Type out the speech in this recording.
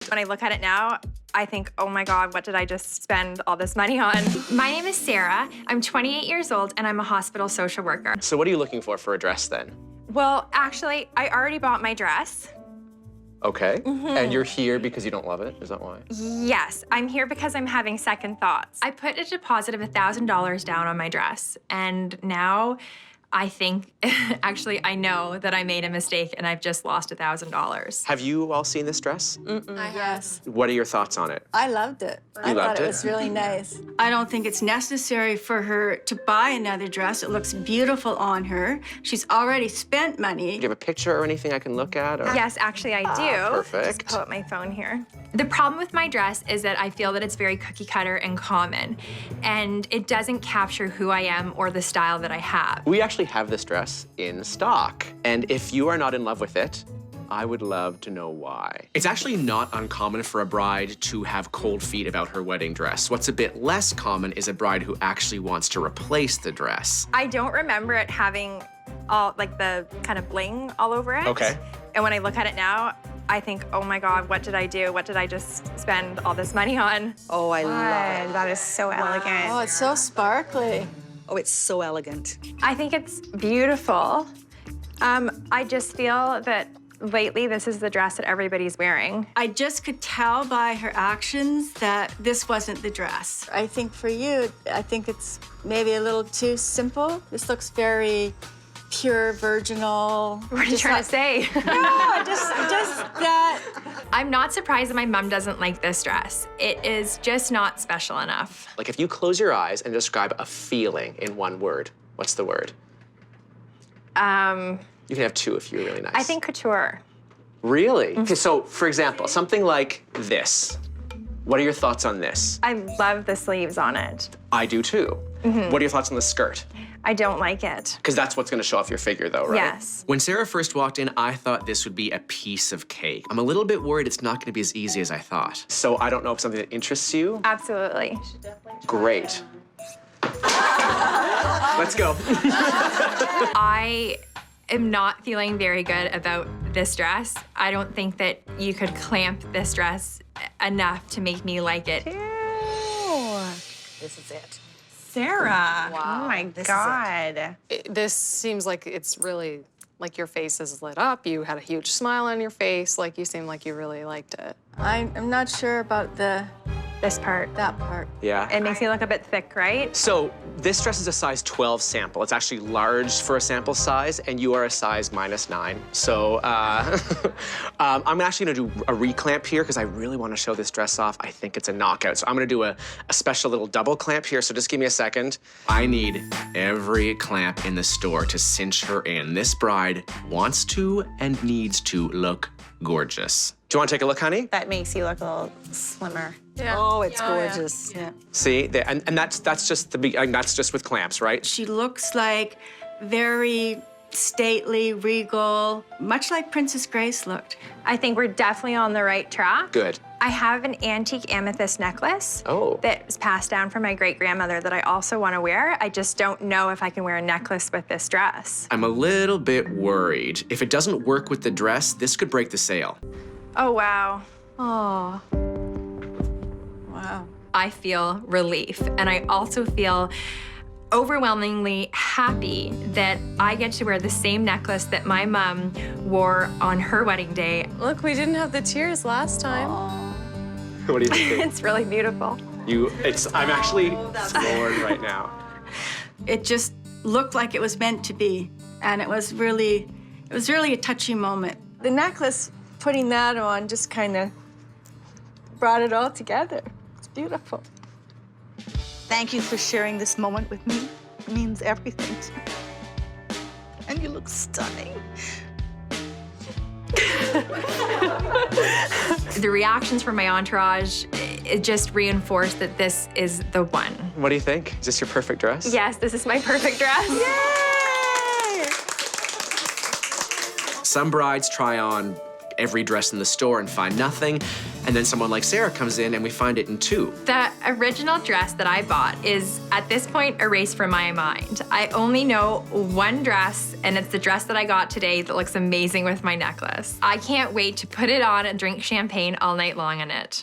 When I look at it now, I think, oh my God, what did I just spend all this money on? My name is Sarah. I'm 28 years old, and I'm a hospital social worker. So what are you looking for a dress then? Well, actually, I already bought my dress. Okay. And you're here because you don't love it? Is that why? Yes, I'm here because I'm having second thoughts. I put a deposit of $1,000 down on my dress, and now I think, actually, I know that I made a mistake and I've just lost $1,000. Have you all seen this dress? Yes. What are your thoughts on it? I loved it. I thought it was really nice. I don't think it's necessary for her to buy another dress. It looks beautiful on her. She's already spent money. Do you have a picture or anything I can look at? Or? Yes, actually, I do. Perfect. Just pull up my phone here. The problem with my dress is that I feel that it's very cookie cutter and common, and it doesn't capture who I am or the style that I have. We actually have this dress in stock, and if you are not in love with it, I would love to know why. It's actually not uncommon for a bride to have cold feet about her wedding dress. What's a bit less common is a bride who actually wants to replace the dress. I don't remember it having all, like, the kind of bling all over it. Okay. And when I look at it now, I think, oh my God, what did I do? What did I just spend all this money on? Oh, I love it. That is so elegant. Oh, it's so sparkly. Oh, it's so elegant. I think it's beautiful. I just feel that lately this is the dress that everybody's wearing. I just could tell by her actions that this wasn't the dress. I think for you, I think it's maybe a little too simple. This looks very pure, virginal. What are you trying to say? No, just that. I'm not surprised that my mom doesn't like this dress. It is just not special enough. Like, if you close your eyes and describe a feeling in one word, what's the word? You can have two if you're really nice. I think couture. Really? Okay, so, for example, something like this. What are your thoughts on this? I love the sleeves on it. I do too. What are your thoughts on the skirt? I don't like it. Because that's what's gonna show off your figure though, right? Yes. When Sarah first walked in, I thought this would be a piece of cake. I'm a little bit worried it's not gonna be as easy as I thought. So I don't know if something that interests you. Absolutely. Great. Let's go. I am not feeling very good about this dress. I don't think that you could clamp this dress enough to make me like it. This is it. Sarah. Wow. Oh my God. This seems like it's really, like your face is lit up. You had a huge smile on your face. Like you seem like you really liked it. I'm not sure about This part. that part. Yeah. It makes me look a bit thick, right? So this dress is a size 12 sample. It's actually large for a sample size, and you are a size -9. So I'm actually gonna do a reclamp here because I really want to show this dress off. I think it's a knockout. So I'm gonna do a special little double clamp here. So just give me a second. I need every clamp in the store to cinch her in. This bride wants to and needs to look gorgeous. Do you want to take a look, honey? That makes you look a little slimmer. Yeah. Oh, it's gorgeous. Yeah. See, and that's just that's just with clamps, right? She looks like very stately, regal, much like Princess Grace looked. I think we're definitely on the right track. Good. I have an antique amethyst necklace Oh. that was passed down from my great-grandmother that I also want to wear. I just don't know if I can wear a necklace with this dress. I'm a little bit worried. If it doesn't work with the dress, this could break the sale. Oh, wow. Oh. Wow. I feel relief, and I also feel overwhelmingly happy that I get to wear the same necklace that my mom wore on her wedding day. Look, we didn't have the tears last time. What do you think? It's really beautiful. I'm actually floored right now. It just looked like it was meant to be, and it was really a touchy moment. The necklace, putting that on just kind of brought it all together. It's beautiful. Thank you for sharing this moment with me. It means everything to me. And you look stunning. The reactions from my entourage, it just reinforced that this is the one. What do you think? Is this your perfect dress? Yes, this is my perfect dress. Yay! Some brides try on every dress in the store and find nothing. And then someone like Sarah comes in and we find it in 2. The original dress that I bought is, at this point, erased from my mind. I only know one dress, and it's the dress that I got today that looks amazing with my necklace. I can't wait to put it on and drink champagne all night long in it.